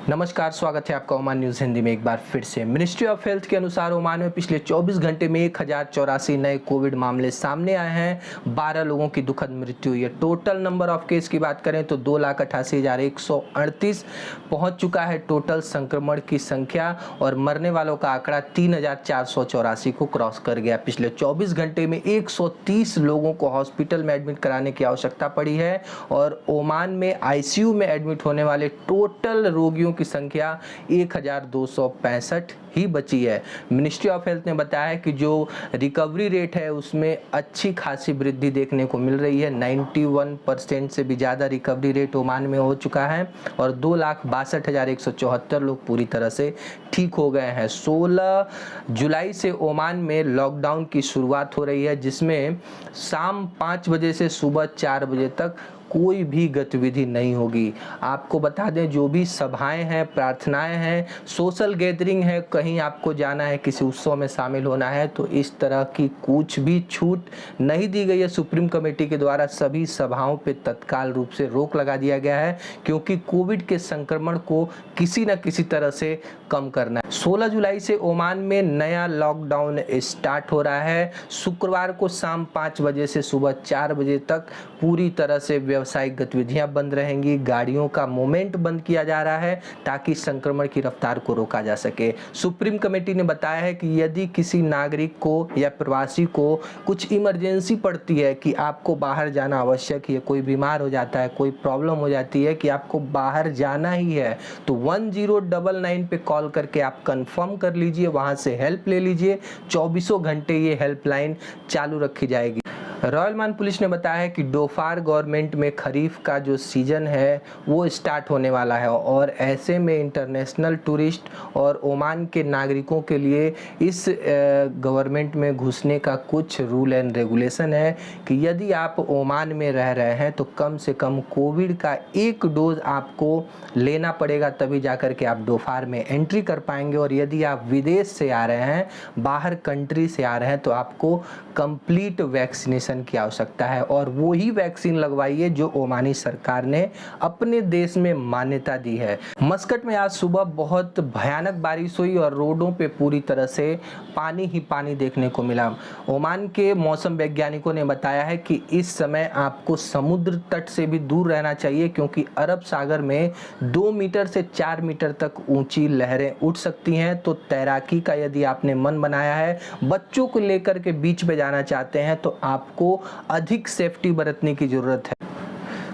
नमस्कार, स्वागत है आपका ओमान न्यूज़ हिंदी में एक बार फिर से। मिनिस्ट्री ऑफ हेल्थ के अनुसार ओमान में पिछले 24 घंटे में 1084 नए कोविड मामले सामने आए हैं। 12 लोगों की दुखद मृत्यु हुई है। टोटल नंबर ऑफ केस की बात करें तो 2,88,138 पहुंच चुका है टोटल संक्रमण की संख्या, और मरने वालों का आंकड़ा 3,484 को क्रॉस कर गया। पिछले 24 घंटे में 130 लोगों को हॉस्पिटल में एडमिट कराने की आवश्यकता पड़ी है, और ओमान में आईसीयू में एडमिट होने वाले टोटल रोगियों की संख्या 1,265 ही बची है। मिनिस्ट्री ऑफ हेल्थ ने बताया है कि जो रिकवरी रेट है उसमें अच्छी खासी वृद्धि देखने को मिल रही है। 91% से भी ज़्यादा रिकवरी रेट ओमान में हो चुका है, और 2,62,174 लोग पूरी तरह से ठीक हो गए हैं। 16 जुलाई से ओमान में लॉकडाउन की शुरुआत हो रही है, जिसमें शाम 5 बजे से सुबह 4 बजे तक कोई भी गतिविधि नहीं होगी। आपको बता दें, जो भी सभाएं हैं, प्रार्थनाएं हैं, सोशल गैदरिंग है, कहीं आपको जाना है, किसी उत्सव में शामिल होना है, तो इस तरह की कुछ भी छूट नहीं दी गई है। सुप्रीम कमेटी के द्वारा सभी सभाओं पे तत्काल रूप से रोक लगा दिया गया है, क्योंकि कोविड के संक्रमण को किसी न किसी तरह से कम करना है। 16 जुलाई से ओमान में नया लॉकडाउन स्टार्ट हो रहा है। शुक्रवार को शाम 5 बजे से सुबह 4 बजे तक पूरी तरह से व्यावसायिक गतिविधियां बंद रहेंगी। गाड़ियों का मूवमेंट बंद किया जा रहा है ताकि संक्रमण की रफ्तार को रोका जा सके। सुप्रीम कमेटी ने बताया है कि यदि किसी नागरिक को या प्रवासी को कुछ इमरजेंसी पड़ती है कि आपको बाहर जाना आवश्यक है, कोई बीमार हो जाता है, कोई प्रॉब्लम हो जाती है कि आपको बाहर जाना ही है, तो 1099 पे कॉल करके आप कंफर्म कर लीजिए, वहां से हेल्प ले लीजिए। 24 घंटे ये हेल्पलाइन चालू रखी जाएगी। रॉयल मान पुलिस ने बताया है कि डोफार गवर्नमेंट में खरीफ का जो सीजन है वो स्टार्ट होने वाला है, और ऐसे में इंटरनेशनल टूरिस्ट और ओमान के नागरिकों के लिए इस गवर्नमेंट में घुसने का कुछ रूल एंड रेगुलेशन है कि यदि आप ओमान में रह रहे हैं तो कम से कम कोविड का 1 डोज आपको लेना पड़ेगा, तभी जाकर के आप डोफार में एंट्री कर पाएंगे। और यदि आप विदेश से आ रहे हैं, बाहर कंट्री से आ रहे हैं, तो आपको कंप्लीट वैक्सीनेशन की आवश्यकता है, और वो ही वैक्सीन लगवाइए जो ओमानी सरकार ने अपने देश में मान्यता दी है। मस्कट में आज सुबह बहुत भयानक बारिश हुई और रोडों पे पूरी तरह से पानी ही पानी देखने को मिला। ओमान के मौसम वैज्ञानिकों ने बताया है कि इस समय आपको समुद्र तट से भी दूर रहना चाहिए, क्योंकि अरब सागर में 2 मीटर से 4 मीटर तक ऊंची लहरें उठ सकती हैं। तो तैराकी का यदि आपने मन बनाया है, बच्चों को लेकर के बीच पे जाना चाहते हैं, तो आपको अधिक सेफ्टी बरतने की जरूरत है।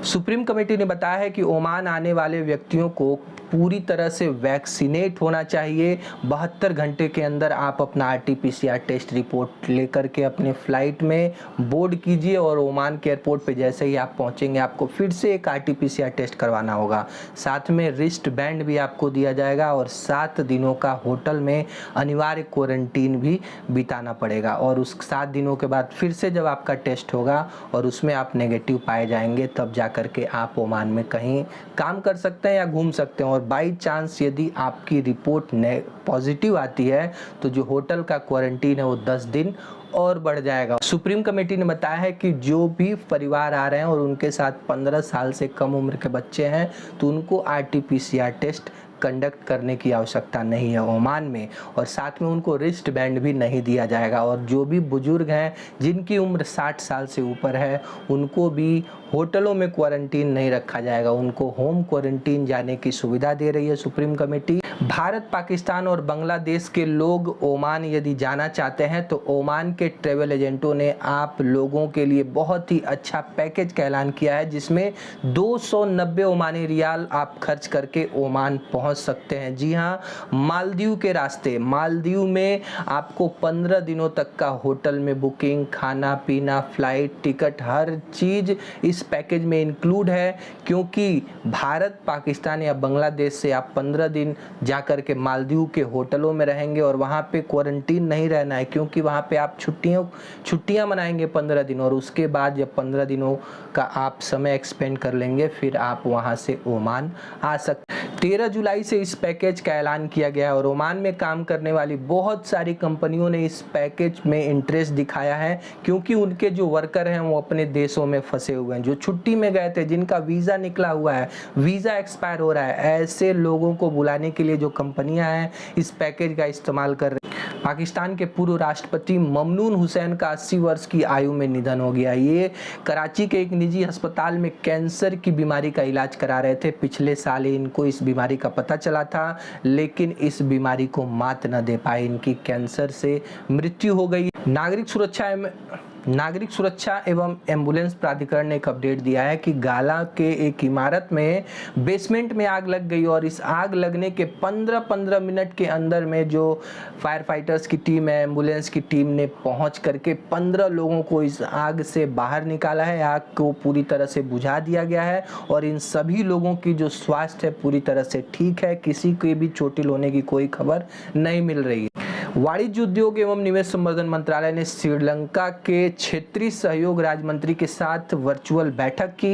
सुप्रीम कमेटी ने बताया है कि ओमान आने वाले व्यक्तियों को पूरी तरह से वैक्सीनेट होना चाहिए। 72 घंटे के अंदर आप अपना आरटीपीसीआर टेस्ट रिपोर्ट लेकर के अपने फ्लाइट में बोर्ड कीजिए, और ओमान के एयरपोर्ट पे जैसे ही आप पहुंचेंगे आपको फिर से एक आरटीपीसीआर टेस्ट करवाना होगा। साथ में रिस्ट बैंड भी आपको दिया जाएगा, और 7 दिनों का होटल में अनिवार्य क्वारंटीन भी बिताना पड़ेगा। और उस 7 दिनों के बाद फिर से जब आपका टेस्ट होगा और उसमें आप नेगेटिव पाए जाएंगे, तब जा करके आप ओमान में कहीं काम कर सकते हैं या घूम सकते हैं। और बाई चांस यदि आपकी रिपोर्ट पॉजिटिव आती है तो जो होटल का क्वारंटीन है वो 10 दिन और बढ़ जाएगा। सुप्रीम कमेटी ने बताया है कि जो भी परिवार आ रहे हैं और उनके साथ 15 साल से कम उम्र के बच्चे हैं, तो उनको आरटीपीसीआर टेस्ट कंडक्ट करने की आवश्यकता नहीं है ओमान में, और साथ में उनको रिस्ट बैंड भी नहीं दिया जाएगा। और जो भी बुजुर्ग हैं जिनकी उम्र 60 साल से ऊपर है, उनको भी होटलों में क्वारंटीन नहीं रखा जाएगा, उनको होम क्वारंटीन जाने की सुविधा दे रही है सुप्रीम कमेटी। भारत, पाकिस्तान और बांग्लादेश के लोग ओमान यदि जाना चाहते हैं तो ओमान के ट्रैवल एजेंटों ने आप लोगों के लिए बहुत ही अच्छा पैकेज का ऐलान किया है, जिसमें 290 ओमानी रियाल आप खर्च करके ओमान पहुंच सकते हैं। जी हाँ, मालदीव के रास्ते। मालदीव में आपको 15 दिनों तक का होटल में बुकिंग, खाना पीना, फ्लाइट टिकट, हर चीज इस पैकेज में इंक्लूड है, क्योंकि भारत, पाकिस्तान या बांग्लादेश से आप 15 दिन जाकर के मालदीव के होटलों में रहेंगे, और वहाँ पे क्वारंटीन नहीं रहना है, क्योंकि वहाँ पे आप छुट्टियां मनाएंगे 15 दिन, और उसके बाद जब 15 दिनों का आप समय एक्सपेंड कर लेंगे फिर आप वहां से ओमान आ सकते। 13 जुलाई से इस पैकेज का ऐलान किया गया है और ओमान में काम करने वाली बहुत सारी कंपनियों ने इस पैकेज में इंटरेस्ट दिखाया है, क्योंकि उनके जो वर्कर हैं वो अपने देशों में फंसे हुए हैं, जो छुट्टी में गए थे, जिनका वीज़ा निकला हुआ है, वीज़ा एक्सपायर हो रहा है, ऐसे लोगों को बुलाने के लिए जो कंपनियां हैं इस पैकेज का इस्तेमाल कर रही हैं। पाकिस्तान के पूर्व राष्ट्रपति ममनून हुसैन का 80 वर्ष की आयु में निधन हो गया। ये कराची के एक निजी अस्पताल में कैंसर की बीमारी का इलाज करा रहे थे। पिछले साल इनको इस बीमारी का पता चला था, लेकिन इस बीमारी को मात न दे पाए, इनकी कैंसर से मृत्यु हो गई। नागरिक सुरक्षा एवं एम्बुलेंस प्राधिकरण ने एक अपडेट दिया है कि गाला के एक इमारत में बेसमेंट में आग लग गई और इस आग लगने के 15 मिनट के अंदर में जो फायर फाइटर्स की टीम है, एम्बुलेंस की टीम ने पहुंच करके 15 लोगों को इस आग से बाहर निकाला है। आग को पूरी तरह से बुझा दिया गया है और इन सभी लोगों की जो स्वास्थ्य है पूरी तरह से ठीक है, किसी के भी चोटिल होने की कोई खबर नहीं मिल रही है। वाणिज्य उद्योग एवं निवेश संवर्धन मंत्रालय ने श्रीलंका के क्षेत्रीय सहयोग राज्य मंत्री के साथ वर्चुअल बैठक की।